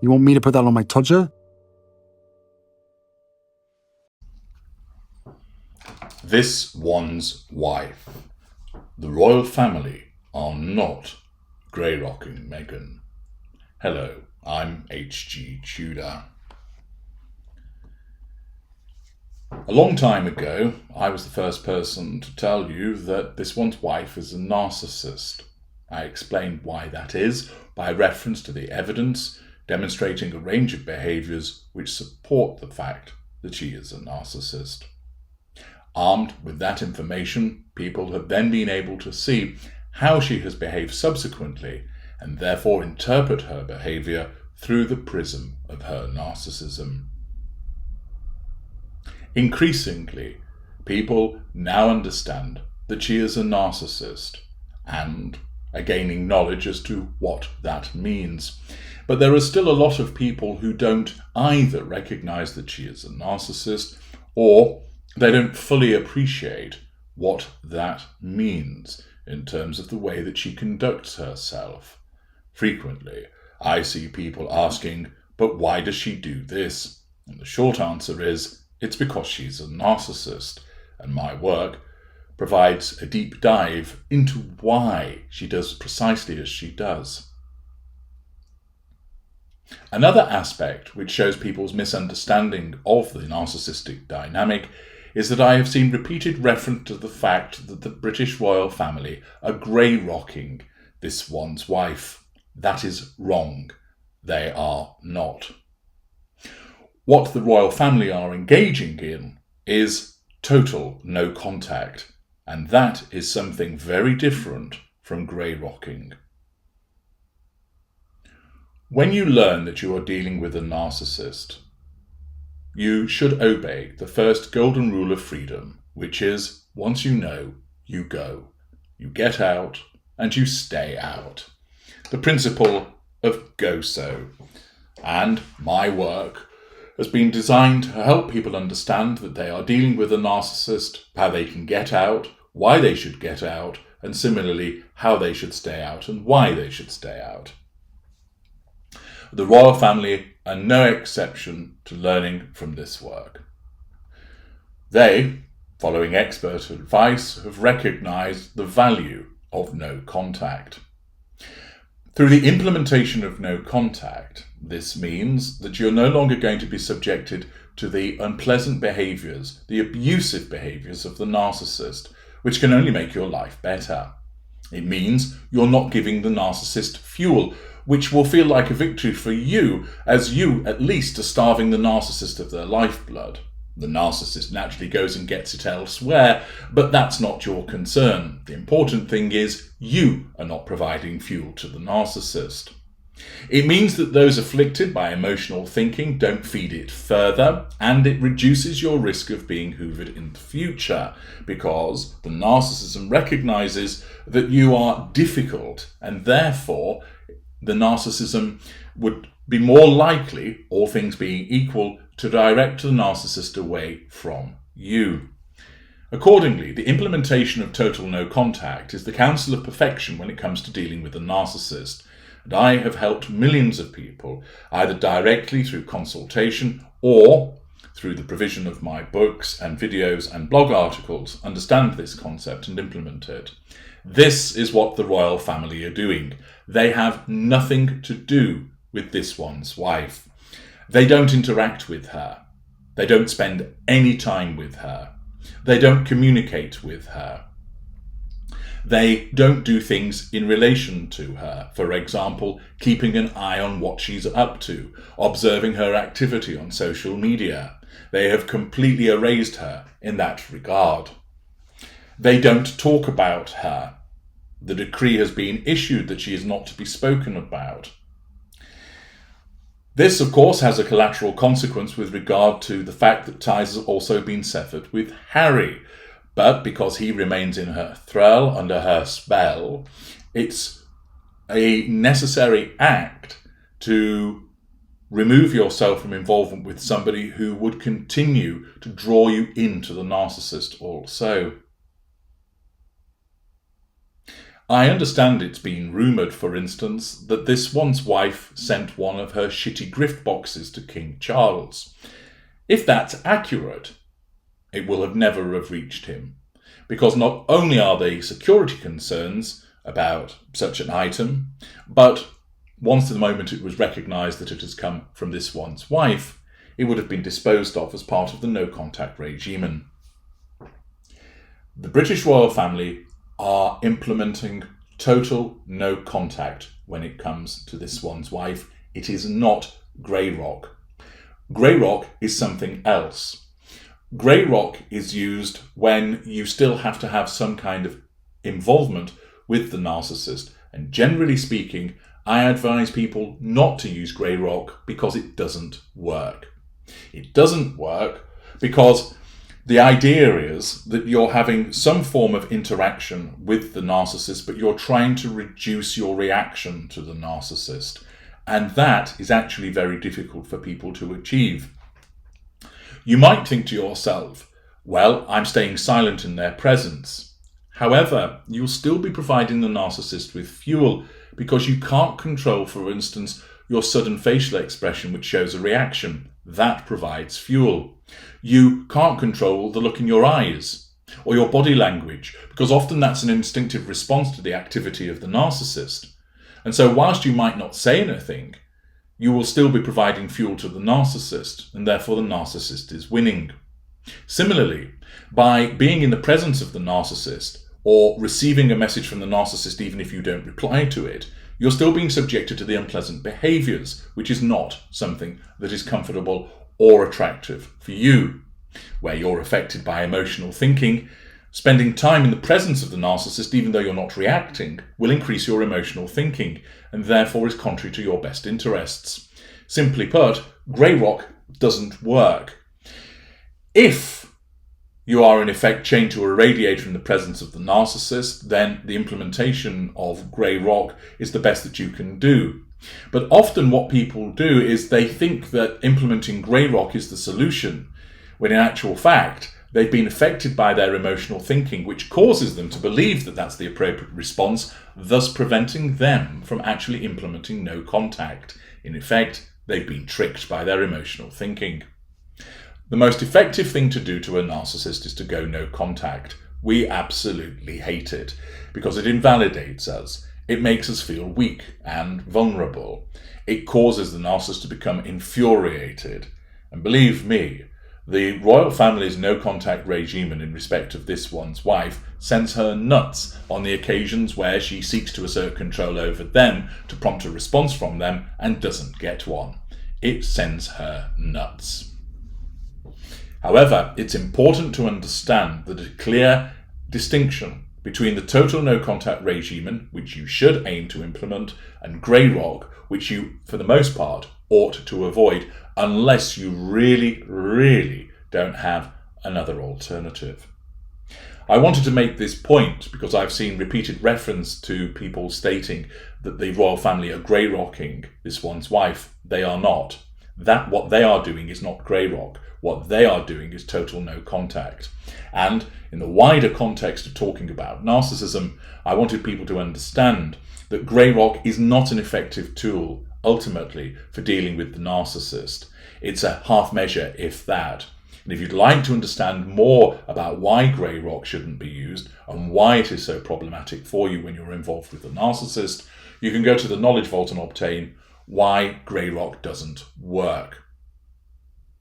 You want me to put that on my Tudor? This one's wife. The royal family are not grey-rocking Meghan. Hello, I'm H.G. Tudor. A long time ago, I was the first person to tell you that this one's wife is a narcissist. I explained why that is by reference to the evidence demonstrating a range of behaviours which support the fact that she is a narcissist. Armed with that information, people have then been able to see how she has behaved subsequently and therefore interpret her behaviour through the prism of her narcissism. Increasingly, people now understand that she is a narcissist and are gaining knowledge as to what that means. But there are still a lot of people who don't either recognise that she is a narcissist or they don't fully appreciate what that means in terms of the way that she conducts herself. Frequently, I see people asking, but why does she do this? And the short answer is, it's because she's a narcissist, and my work provides a deep dive into why she does precisely as she does. Another aspect which shows people's misunderstanding of the narcissistic dynamic is that I have seen repeated reference to the fact that the British royal family are grey-rocking this one's wife. That is wrong. They are not. What the royal family are engaging in is total no contact, and that is something very different from grey-rocking. When you learn that you are dealing with a narcissist, you should obey the first golden rule of freedom, which is, once you know, you go. You get out and you stay out. The principle of go-so. And my work has been designed to help people understand that they are dealing with a narcissist, how they can get out, why they should get out, and similarly, how they should stay out and why they should stay out. The royal family are no exception to learning from this work. They, following expert advice, have recognised the value of no contact. Through the implementation of no contact, this means that you're no longer going to be subjected to the unpleasant behaviours, the abusive behaviours of the narcissist, which can only make your life better. It means you're not giving the narcissist fuel, which will feel like a victory for you, as you at least are starving the narcissist of their lifeblood. The narcissist naturally goes and gets it elsewhere, but that's not your concern. The important thing is you are not providing fuel to the narcissist. It means that those afflicted by emotional thinking don't feed it further, and it reduces your risk of being hoovered in the future, because the narcissism recognises that you are difficult, and therefore the narcissism would be more likely, all things being equal, to direct the narcissist away from you. Accordingly, the implementation of total no contact is the counsel of perfection when it comes to dealing with a narcissist. And I have helped millions of people, either directly through consultation or through the provision of my books and videos and blog articles, understand this concept and implement it. This is what the royal family are doing. They have nothing to do with this one's wife. They don't interact with her. They don't spend any time with her. They don't communicate with her. They don't do things in relation to her. For example, keeping an eye on what she's up to, observing her activity on social media. They have completely erased her in that regard. They don't talk about her. The decree has been issued that she is not to be spoken about. This, of course, has a collateral consequence with regard to the fact that ties have also been severed with Harry. But because he remains in her thrall, under her spell, it's a necessary act to remove yourself from involvement with somebody who would continue to draw you into the narcissist also. I understand it's been rumoured, for instance, that this one's wife sent one of her shitty grift boxes to King Charles. If that's accurate, it will have never have reached him, because not only are there security concerns about such an item, but once the moment it was recognised that it has come from this one's wife, it would have been disposed of as part of the no-contact regime. The British royal family are implementing total no contact when it comes to this one's wife. It is not grey rock. Grey rock is something else. Grey rock is used when you still have to have some kind of involvement with the narcissist. And generally speaking, I advise people not to use grey rock because it doesn't work. It doesn't work because the idea is that you're having some form of interaction with the narcissist, but you're trying to reduce your reaction to the narcissist. And that is actually very difficult for people to achieve. You might think to yourself, well, I'm staying silent in their presence. However, you'll still be providing the narcissist with fuel because you can't control, for instance, your sudden facial expression which shows a reaction. That provides fuel. You can't control the look in your eyes or your body language because often that's an instinctive response to the activity of the narcissist. And so whilst you might not say anything, you will still be providing fuel to the narcissist, and therefore the narcissist is winning. Similarly, by being in the presence of the narcissist or receiving a message from the narcissist even if you don't reply to it, you're still being subjected to the unpleasant behaviours, which is not something that is comfortable or attractive for you. Where you're affected by emotional thinking, spending time in the presence of the narcissist, even though you're not reacting, will increase your emotional thinking and therefore is contrary to your best interests. Simply put, grey rock doesn't work. If you are in effect chained to a radiator in the presence of the narcissist, then the implementation of grey rock is the best that you can do. But often what people do is they think that implementing grey rock is the solution, when in actual fact, they've been affected by their emotional thinking, which causes them to believe that that's the appropriate response, thus preventing them from actually implementing no contact. In effect, they've been tricked by their emotional thinking. The most effective thing to do to a narcissist is to go no contact. We absolutely hate it because it invalidates us. It makes us feel weak and vulnerable. It causes the narcissist to become infuriated. And believe me, the royal family's no-contact regime in respect of this one's wife sends her nuts on the occasions where she seeks to assert control over them to prompt a response from them and doesn't get one. It sends her nuts. However, it's important to understand that a clear distinction between the total no-contact regime, which you should aim to implement, and grey rock, which you, for the most part, ought to avoid unless you really, really don't have another alternative. I wanted to make this point because I've seen repeated reference to people stating that the royal family are grey rocking this one's wife. They are not. What they are doing is not grey rock. What they are doing is total no contact. And in the wider context of talking about narcissism, I wanted people to understand that grey rock is not an effective tool, ultimately, for dealing with the narcissist. It's a half measure, if that. And if you'd like to understand more about why grey rock shouldn't be used and why it is so problematic for you when you're involved with the narcissist, you can go to the Knowledge Vault and obtain why grey rock doesn't work.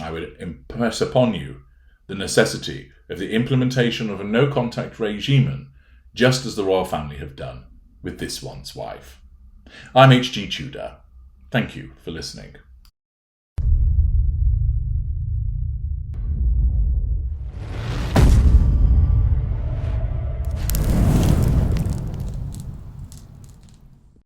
I would impress upon you the necessity of the implementation of a no-contact regime, just as the royal family have done with this one's wife. I'm H.G. Tudor. Thank you for listening.